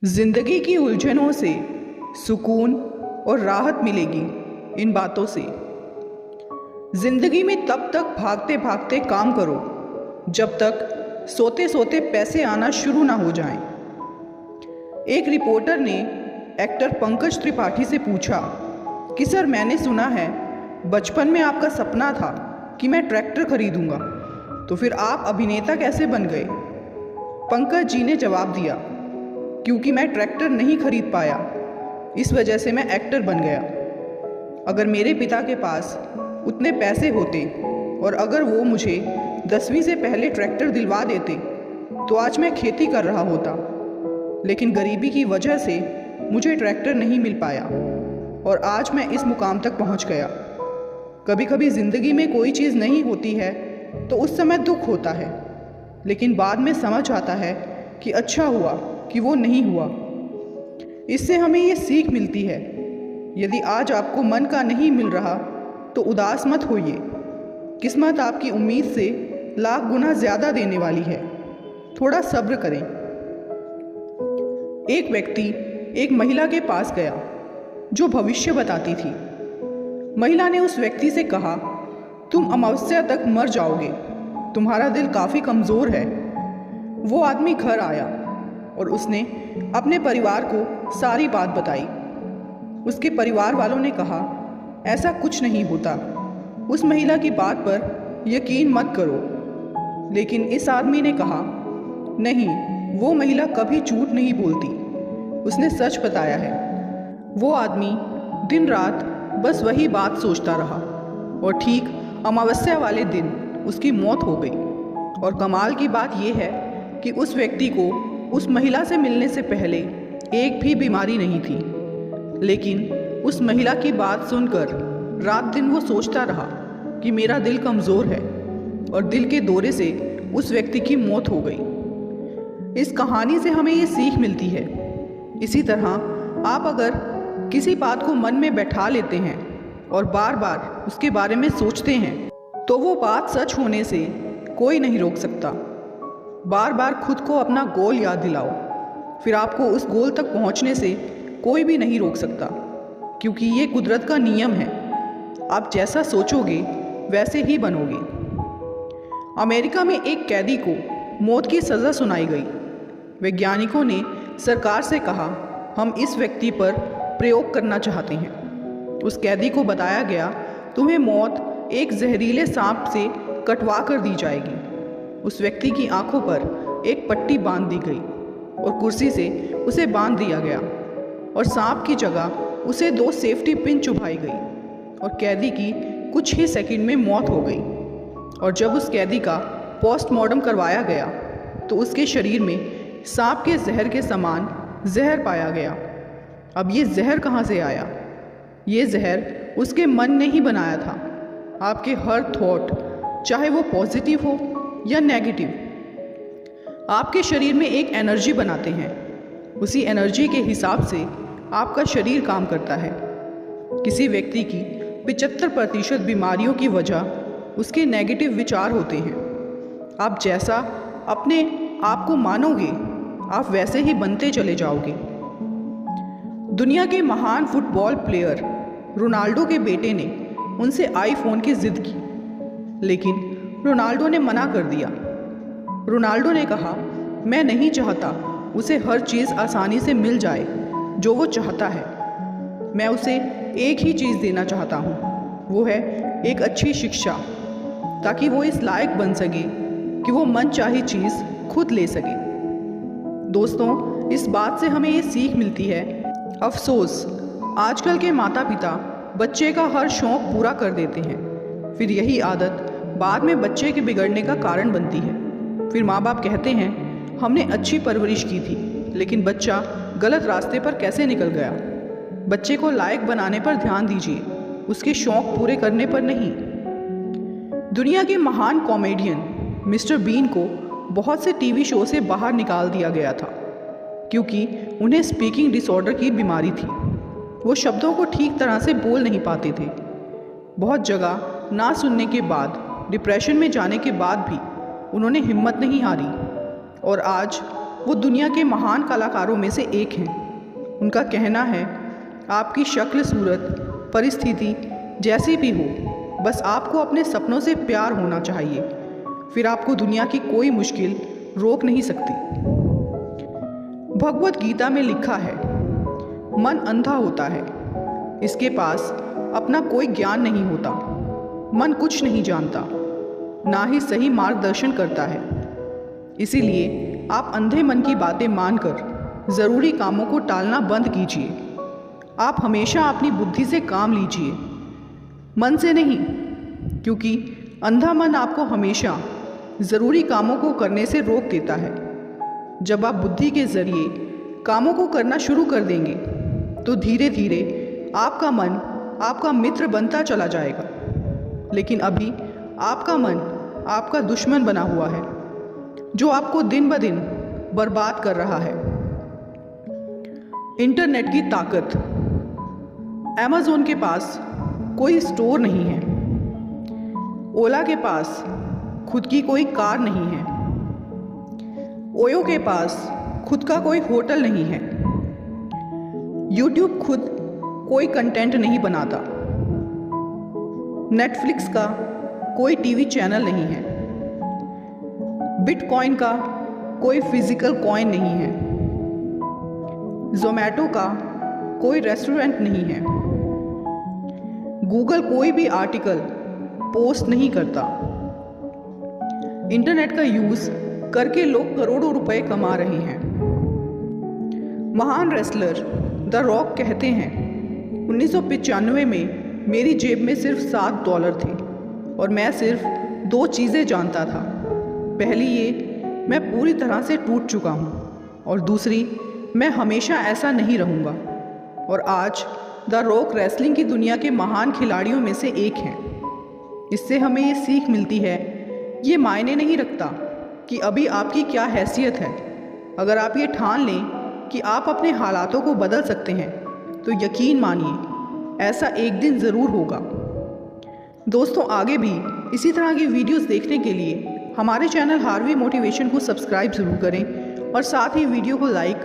जिंदगी की उलझनों से सुकून और राहत मिलेगी इन बातों से। जिंदगी में तब तक भागते भागते काम करो जब तक सोते सोते पैसे आना शुरू ना हो जाएं। एक रिपोर्टर ने एक्टर पंकज त्रिपाठी से पूछा कि सर, मैंने सुना है बचपन में आपका सपना था कि मैं ट्रैक्टर खरीदूंगा, तो फिर आप अभिनेता कैसे बन गए? पंकज जी ने जवाब दिया, क्योंकि मैं ट्रैक्टर नहीं खरीद पाया, इस वजह से मैं एक्टर बन गया। अगर मेरे पिता के पास उतने पैसे होते और अगर वो मुझे 10वीं से पहले ट्रैक्टर दिलवा देते तो आज मैं खेती कर रहा होता, लेकिन गरीबी की वजह से मुझे ट्रैक्टर नहीं मिल पाया और आज मैं इस मुकाम तक पहुंच गया। कभी कभी ज़िंदगी में कोई चीज़ नहीं होती है तो उस समय दुख होता है, लेकिन बाद में समझ आता है कि अच्छा हुआ कि वो नहीं हुआ। इससे हमें ये सीख मिलती है, यदि आज आपको मन का नहीं मिल रहा तो उदास मत होइए। किस्मत आपकी उम्मीद से लाख गुना ज़्यादा देने वाली है, थोड़ा सब्र करें। एक व्यक्ति एक महिला के पास गया जो भविष्य बताती थी। महिला ने उस व्यक्ति से कहा, तुम अमावस्या तक मर जाओगे, तुम्हारा दिल काफ़ी कमज़ोर है। वो आदमी घर आया और उसने अपने परिवार को सारी बात बताई। उसके परिवार वालों ने कहा, ऐसा कुछ नहीं होता, उस महिला की बात पर यकीन मत करो। लेकिन इस आदमी ने कहा, नहीं, वो महिला कभी झूठ नहीं बोलती, उसने सच बताया है। वो आदमी दिन रात बस वही बात सोचता रहा और ठीक अमावस्या वाले दिन उसकी मौत हो गई। और कमाल की बात यह है कि उस व्यक्ति को उस महिला से मिलने से पहले एक भी बीमारी नहीं थी, लेकिन उस महिला की बात सुनकर रात दिन वो सोचता रहा कि मेरा दिल कमज़ोर है, और दिल के दौरे से उस व्यक्ति की मौत हो गई। इस कहानी से हमें ये सीख मिलती है। इसी तरह आप अगर किसी बात को मन में बैठा लेते हैं और बार बार उसके बारे में सोचते हैं तो वो बात सच होने से कोई नहीं रोक सकता। बार बार खुद को अपना गोल याद दिलाओ, फिर आपको उस गोल तक पहुंचने से कोई भी नहीं रोक सकता, क्योंकि ये कुदरत का नियम है। आप जैसा सोचोगे वैसे ही बनोगे। अमेरिका में एक कैदी को मौत की सज़ा सुनाई गई। वैज्ञानिकों ने सरकार से कहा, हम इस व्यक्ति पर प्रयोग करना चाहते हैं। उस कैदी को बताया गया, तुम्हें मौत एक जहरीले सांप से कटवा कर दी जाएगी। उस व्यक्ति की आंखों पर एक पट्टी बांध दी गई और कुर्सी से उसे बांध दिया गया और सांप की जगह उसे 2 सेफ्टी पिन चुभाई गई और कैदी की कुछ ही सेकंड में मौत हो गई। और जब उस कैदी का पोस्टमार्टम करवाया गया तो उसके शरीर में सांप के जहर के समान जहर पाया गया। अब ये जहर कहाँ से आया? ये जहर उसके मन ने ही बनाया था। आपके हर थॉट, चाहे वो पॉजिटिव हो या नेगेटिव, आपके शरीर में एक एनर्जी बनाते हैं। उसी एनर्जी के हिसाब से आपका शरीर काम करता है। किसी व्यक्ति की 75% बीमारियों की वजह उसके नेगेटिव विचार होते हैं। आप जैसा अपने आप को मानोगे, आप वैसे ही बनते चले जाओगे। दुनिया के महान फुटबॉल प्लेयर रोनाल्डो के बेटे ने उनसे आईफोन की जिद की, लेकिन रोनाल्डो ने मना कर दिया। रोनाल्डो ने कहा, मैं नहीं चाहता उसे हर चीज़ आसानी से मिल जाए जो वो चाहता है। मैं उसे एक ही चीज़ देना चाहता हूँ, वो है एक अच्छी शिक्षा, ताकि वो इस लायक बन सके कि वो मनचाही चीज़ खुद ले सके। दोस्तों, इस बात से हमें ये सीख मिलती है, अफसोस आजकल के माता पिता बच्चे का हर शौक़ पूरा कर देते हैं, फिर यही आदत बाद में बच्चे के बिगड़ने का कारण बनती है। फिर माँ बाप कहते हैं, हमने अच्छी परवरिश की थी, लेकिन बच्चा गलत रास्ते पर कैसे निकल गया। बच्चे को लायक बनाने पर ध्यान दीजिए, उसके शौक़ पूरे करने पर नहीं। दुनिया के महान कॉमेडियन मिस्टर बीन को बहुत से टीवी शो से बाहर निकाल दिया गया था, क्योंकि उन्हें स्पीकिंग डिसऑर्डर की बीमारी थी। वो शब्दों को ठीक तरह से बोल नहीं पाते थे। बहुत जगह ना सुनने के बाद, डिप्रेशन में जाने के बाद भी उन्होंने हिम्मत नहीं हारी और आज वो दुनिया के महान कलाकारों में से एक हैं। उनका कहना है, आपकी शक्ल सूरत परिस्थिति जैसी भी हो, बस आपको अपने सपनों से प्यार होना चाहिए, फिर आपको दुनिया की कोई मुश्किल रोक नहीं सकती। भगवत गीता में लिखा है, मन अंधा होता है, इसके पास अपना कोई ज्ञान नहीं होता। मन कुछ नहीं जानता, ना ही सही मार्गदर्शन करता है। इसीलिए आप अंधे मन की बातें मानकर ज़रूरी कामों को टालना बंद कीजिए। आप हमेशा अपनी बुद्धि से काम लीजिए, मन से नहीं, क्योंकि अंधा मन आपको हमेशा ज़रूरी कामों को करने से रोक देता है। जब आप बुद्धि के ज़रिए कामों को करना शुरू कर देंगे तो धीरे धीरे आपका मन आपका मित्र बनता चला जाएगा। लेकिन अभी आपका मन आपका दुश्मन बना हुआ है, जो आपको दिन ब दिन बर्बाद कर रहा है। इंटरनेट की ताकत। अमेज़न के पास कोई स्टोर नहीं है, ओला के पास खुद की कोई कार नहीं है, ओयो के पास खुद का कोई होटल नहीं है, यूट्यूब खुद कोई कंटेंट नहीं बनाता, नेटफ्लिक्स का कोई टीवी चैनल नहीं है, बिटकॉइन का कोई फिजिकल कॉइन नहीं है, ज़ोमैटो का कोई रेस्टोरेंट नहीं है, गूगल कोई भी आर्टिकल पोस्ट नहीं करता। इंटरनेट का यूज़ करके लोग करोड़ों रुपए कमा रहे हैं। महान रेसलर द रॉक कहते हैं, 1995 में मेरी जेब में सिर्फ $7 थे और मैं सिर्फ 2 चीज़ें जानता था। पहली ये, मैं पूरी तरह से टूट चुका हूँ, और दूसरी, मैं हमेशा ऐसा नहीं रहूँगा। और आज द रॉक रेसलिंग की दुनिया के महान खिलाड़ियों में से एक हैं। इससे हमें ये सीख मिलती है, ये मायने नहीं रखता कि अभी आपकी क्या हैसियत है। अगर आप ये ठान लें कि आप अपने हालातों को बदल सकते हैं, तो यकीन मानिए ऐसा एक दिन ज़रूर होगा। दोस्तों, आगे भी इसी तरह की वीडियोस देखने के लिए हमारे चैनल हार्वी मोटिवेशन को सब्सक्राइब ज़रूर करें और साथ ही वीडियो को लाइक